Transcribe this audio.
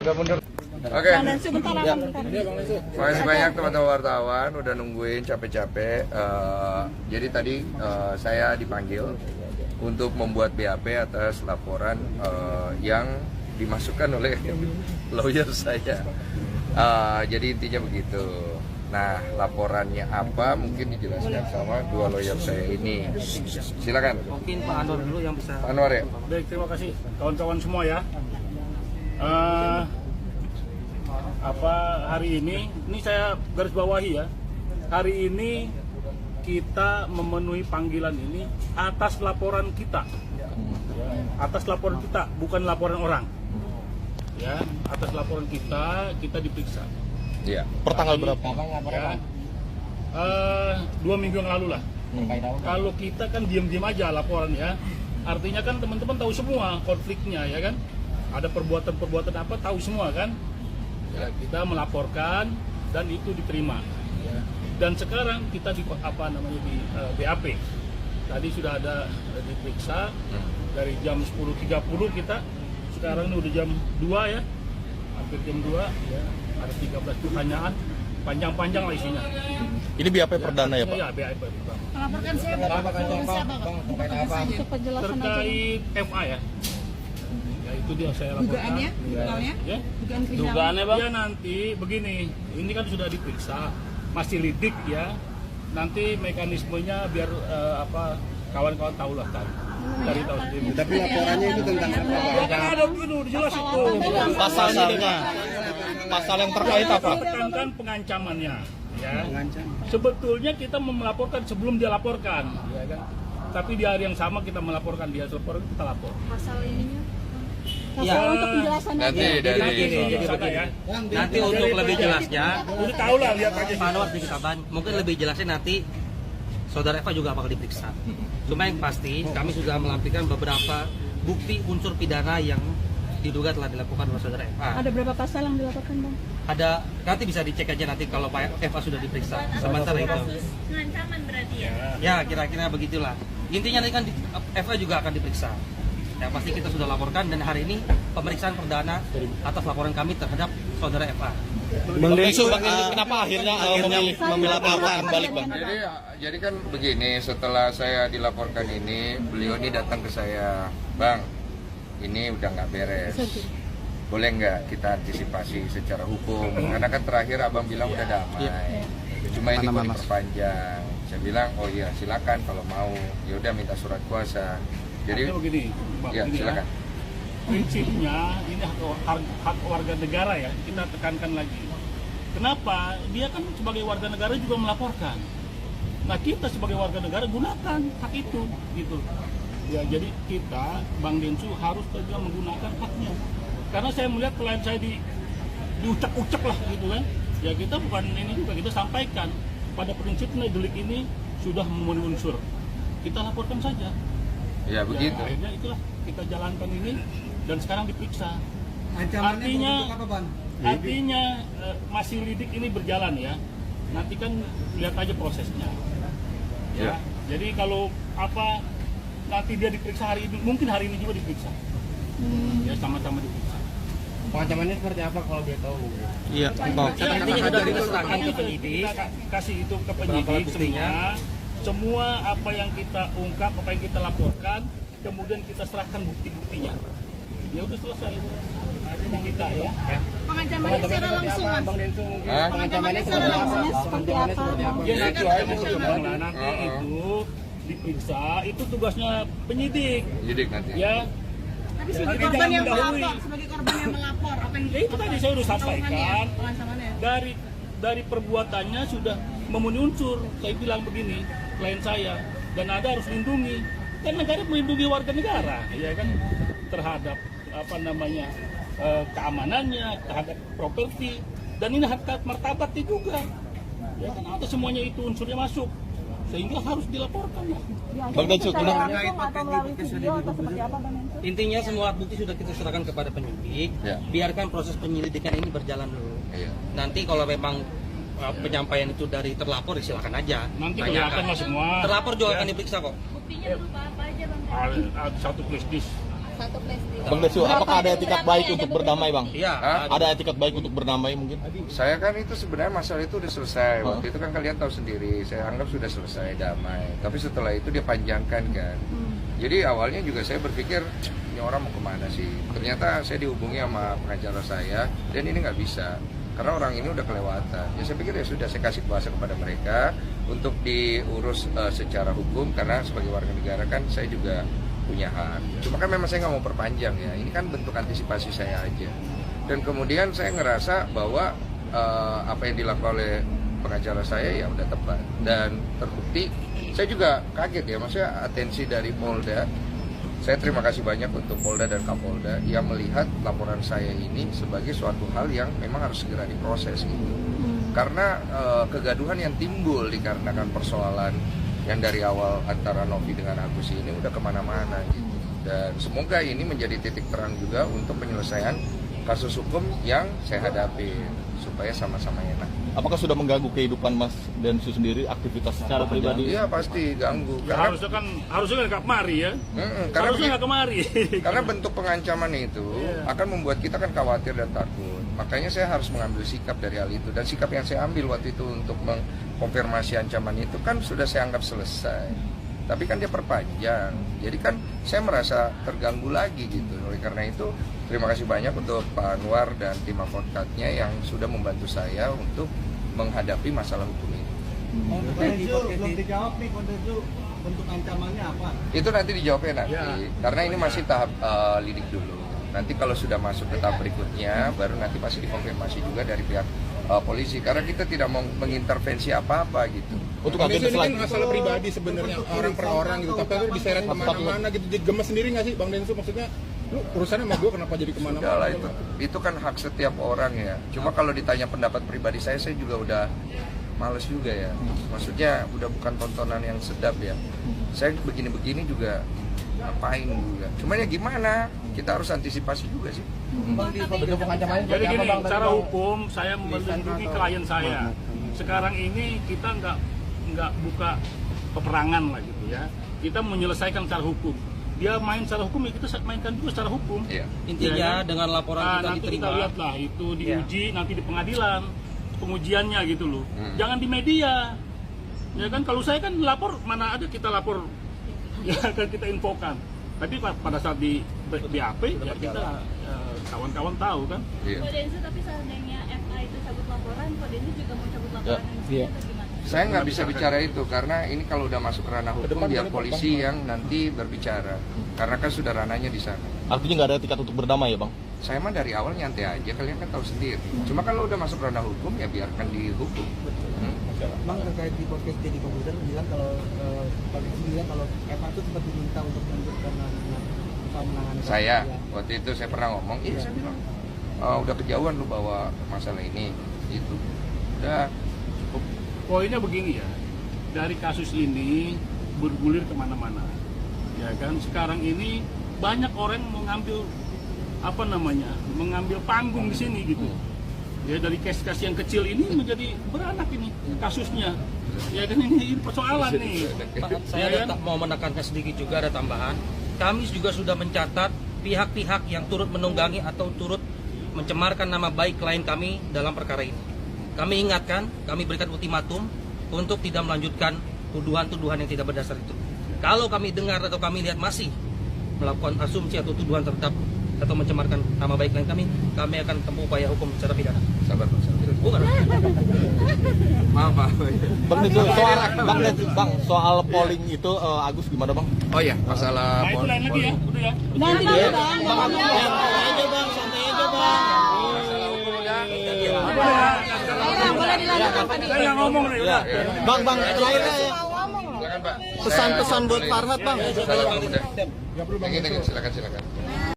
Oke. Makasih banyak teman-teman wartawan udah nungguin capek-capek. Jadi tadi saya dipanggil untuk membuat BAP atas laporan yang dimasukkan oleh lawyer saya. Jadi intinya begitu. Nah, laporannya apa mungkin dijelaskan sama dua lawyer saya ini. Silakan. Mungkin Pak Anwar dulu yang bisa. Pak Anwar ya. Baik, terima kasih kawan-kawan semua ya. Hari ini saya garis bawahi ya. Hari ini kita memenuhi panggilan ini atas laporan kita. Ya, atas laporan kita, bukan laporan orang. Ya, atas laporan kita diperiksa. Iya. Per tanggal berapa? Ya, 2 minggu yang lalu lah. Kalau kita kan diam-diam aja laporan ya. Artinya kan teman-teman tahu semua konfliknya ya kan. Ada perbuatan-perbuatan apa tahu semua kan. Ya, kita melaporkan dan itu diterima. Ya. Dan sekarang kita di BAP. Tadi sudah ada diperiksa dari jam 10.30 kita. Sekarang ini udah jam 2 ya. Hampir jam 2 ya. Ada 13 pertanyaan. Panjang-panjang lah isinya. Ini BAP perdana ya Pak? Iya, BAP perdana. Melaporkan siapa? Terkait FA ya. Ya itu dia saya laporkan. Dugaannya? Totalnya? Ya. Dugaan kriminal. Dugaannya Bang? Ya nanti begini, ini kan sudah diperiksa, masih lidik ya. Nanti mekanismenya biar kawan-kawan tahu lah kan. Dari tahu sendiri. Tapi laporannya itu tentang apa? Ya kan ada dulu jelas itu. Pasalnya, pasal yang terkait apa? Tekankan pengancamannya. Ya. Mengancam. Sebetulnya kita melaporkan sebelum dia laporkan, ya kan. Tapi di hari yang sama kita melaporkan dia lapor, kita lapor. Pasal ininya? Ya. Untuk penjelasan Nanti aja. dari Jadi sana ya. Nanti untuk lebih jelasnya, Udah tahu lah lihat aja. Pak Anwar sedikit tambahan. Mungkin lebih jelasnya nanti Saudara Eva juga bakal diperiksa. Cuma yang pasti kami sudah melampirkan beberapa bukti unsur pidana yang diduga telah dilakukan oleh Saudara Eva. Ada berapa pasal yang dilaporkan Bang? Ada, nanti bisa dicek aja nanti kalau Pak Eva sudah diperiksa. Sementara itu. Pengancaman berarti ya? Ya kira-kira begitulah. Intinya nanti kan Eva juga akan diperiksa. Yang pasti kita sudah laporkan dan hari ini pemeriksaan perdana atas laporan kami terhadap Saudara Eva. Bang Densu, kenapa akhirnya melaporkan balik Bang? Jadi kan begini, setelah saya dilaporkan ini, beliau ini datang ke saya, Bang, ini udah nggak beres. Boleh nggak kita antisipasi secara hukum? Karena kan terakhir abang bilang udah damai. Cuma ini mau diperpanjang. Saya bilang, oh iya silakan kalau mau. Ya udah minta surat kuasa. Jadi Artinya begini, Bang, ya begini silakan. Prinsipnya ini hak warga negara ya, kita tekankan lagi. Kenapa? Dia kan sebagai warga negara juga melaporkan. Nah kita sebagai warga negara gunakan hak itu, gitu. Ya jadi kita, Bang Densu harus juga menggunakan haknya. Karena saya melihat klien saya diucak-ucak lah gitu kan. Ya kita bukan ini juga, kita sampaikan pada prinsipnya delik ini sudah memenuhi unsur. Kita laporkan saja. Ya begitu. Ya, akhirnya itulah kita jalankan ini dan sekarang diperiksa. Ancamannya apa, Bang? Artinya masih lidik ini berjalan ya. Nanti kan lihat aja prosesnya. Ya. Ya. Jadi kalau nanti dia diperiksa hari ini, mungkin hari ini juga diperiksa. Ya sama-sama diperiksa. Ancamannya seperti apa kalau dia tahu? Iya, Bang. Nantinya sudah kita serahkan ke penyidik. Kita kasih itu ke penyidik buktinya. semua apa yang kita ungkap, apa yang kita laporkan, kemudian kita serahkan bukti-buktinya. Ya udah selesai. Ini kita ya. Pengancamannya secara langsung Mas? Hah? Pengancamannya secara langsung seperti apa? Ya nanti aja nanti itu diperiksa, itu tugasnya penyidik. Penyidik nanti. Ya. Tapi sebagai Jadi korban jangan yang mendahului. melapor, sebagai korban yang melapor, apa yang Ya itu tadi saya sudah sampaikan. pengancamannya? Dari perbuatannya sudah memenuhi unsur. Saya bilang begini, klien saya, dan ada harus lindungi. Kan negara melindungi warga negara, ya kan, terhadap keamanannya, terhadap properti, dan ini hak martabatnya juga. Ya kan ada semuanya itu unsurnya masuk, sehingga harus dilaporkan. Bang Densu, atau melalui video atau seperti apa Bang Densu? Intinya semua bukti sudah kita serahkan kepada penyidik. Ya. Biarkan proses penyelidikan ini berjalan dulu. Iya. Nanti kalau memang penyampaian itu dari terlapor, ya silakan aja. Nanti Tanyakan. kelihatan lah semua. Terlapor juga Ya. akan diperiksa kok. Buktinya berupa apa aja Bang? Ada satu flash disk Satu plastik. Bang Desu, apakah ada etikat baik untuk berdamai, Bang? Iya. Ada etikat baik untuk berdamai mungkin? Saya kan itu sebenarnya masalah itu udah selesai. Waktu itu kan kalian tahu sendiri, saya anggap sudah selesai damai. Tapi setelah itu dia panjangkan kan. Jadi awalnya juga saya berpikir ini orang mau kemana sih? Ternyata saya dihubungi sama pengacara saya dan ini nggak bisa. Karena orang ini udah kelewatan. Ya saya pikir ya sudah, saya kasih kuasa kepada mereka untuk diurus secara hukum, karena sebagai warga negara kan saya juga punya hak. Cuma kan memang saya nggak mau perpanjang ya. Ini kan bentuk antisipasi saya aja. Dan kemudian saya ngerasa bahwa apa yang dilakukan oleh pengacara saya ya udah tepat dan terbukti. Saya juga kaget ya, maksudnya atensi dari Polda. Saya terima kasih banyak untuk Polda dan Kapolda yang melihat laporan saya ini sebagai suatu hal yang memang harus segera diproses gitu. Karena kegaduhan yang timbul dikarenakan persoalan yang dari awal antara Novi dengan Agus ini udah kemana-mana gitu. Dan semoga ini menjadi titik terang juga untuk penyelesaian kasus hukum yang saya hadapi supaya sama-sama enak. Apakah sudah mengganggu kehidupan Mas Densu sendiri, aktivitas secara pribadi? Iya pasti ganggu. Ya, harusnya kan nggak kemari ya. Karena Harusnya nggak kemari. Karena bentuk pengancaman itu akan membuat kita kan khawatir dan takut. Makanya saya harus mengambil sikap dari hal itu. Dan sikap yang saya ambil waktu itu untuk mengkonfirmasi ancaman itu kan sudah saya anggap selesai. Tapi kan dia perpanjang. Jadi kan saya merasa terganggu lagi gitu. Oleh karena itu terima kasih banyak untuk Pak Anwar dan tim advokatnya yang sudah membantu saya untuk menghadapi masalah hukum ini. Belum dijawab nih, bentuk ancamannya apa? Itu nanti dijawabnya nanti, Ya. karena ini masih tahap lidik dulu. Nanti kalau sudah masuk ke tahap berikutnya, baru nanti pasti dikonfirmasi juga dari pihak polisi. Karena kita tidak mau mengintervensi apa-apa gitu. Untuk Bang agenda Densu, ini kan selanjutnya. masalah pribadi sebenarnya orang per orang gitu, tapi itu diseret kemana-mana gitu, jadi gemes sendiri nggak sih Bang Densu? Maksudnya lu urusannya sama gue kenapa jadi Udah lah kemana-mana? itu kan hak setiap orang ya. Cuma kalau ditanya pendapat pribadi saya juga udah males juga ya. Maksudnya udah bukan tontonan yang sedap ya. Saya begini-begini juga ngapain juga. Cuma ya gimana? Kita harus antisipasi juga sih. Bentuk ancamannya Jadi seperti gini, apa, Bang? secara hukum saya melindungi klien saya. Sekarang ini kita nggak buka peperangan lah gitu ya. Kita menyelesaikan secara hukum. Dia main secara hukum, ya kita mainkan juga secara hukum. Iya. Intinya dengan laporan kita nanti diterima. kita lihat lah itu diuji nanti di pengadilan pengujiannya gitu loh. Jangan di media. Ya kan kalau saya kan lapor mana ada kita lapor ya kan kita infokan. Tapi pada saat di BAP ya kita kawan-kawan tahu kan. Iya. Pak Densu, tapi seandainya FA itu cabut laporan, Pak Densu juga mau cabut laporan ini atau gimana? Saya nggak bisa bicara itu karena ini kalau udah masuk ke ranah hukum biar polisi yang nanti berbicara. Karena kan sudah ranahnya di sana. Artinya nggak ada etikat untuk berdamai ya, Bang? Saya mah dari awal nyantai aja, kalian kan tahu sendiri. Cuma kalau udah masuk ranah hukum ya biarkan dihukum. Bang, terkait di podcast Deddy Komputer bilang kalau Pak Densu bilang kalau Eva itu sempat diminta untuk melanjutkan menangani Saya waktu itu saya pernah ngomong, iya saya bilang udah kejauhan lu bawa masalah ini, gitu. Udah cukup. Poinnya begini ya, dari kasus ini bergulir kemana-mana. Ya kan sekarang ini banyak orang mengambil mengambil panggung di sini gitu. Ya dari kes-kes yang kecil ini menjadi beranak ini kasusnya. Ya kan ini persoalan nih. Pak, saya mau menekankan sedikit juga ada tambahan. Kami juga sudah mencatat pihak-pihak yang turut menunggangi atau turut mencemarkan nama baik klien kami dalam perkara ini. Kami ingatkan, kami berikan ultimatum untuk tidak melanjutkan tuduhan-tuduhan yang tidak berdasar itu. Kalau kami dengar atau kami lihat masih melakukan asumsi atau tuduhan terhadap atau mencemarkan nama baik klien kami akan tempuh upaya hukum secara pidana. Sabar, Bang. Bukan. Maaf, Pak. Bang Densu, soal polling itu Agus gimana, Bang? Oh ya, masalah Nah itu lain lagi ya, udah ya. Nanti dulu Bang, ngomongnya. Boleh dilanjutkan Pak. Saya nggak ngomong nih udah. Bang, terakhirnya ya. Silakan, Pak. Pesan-pesan buat Farhad, Bang. Silakan, udah. Silakan. Silakan.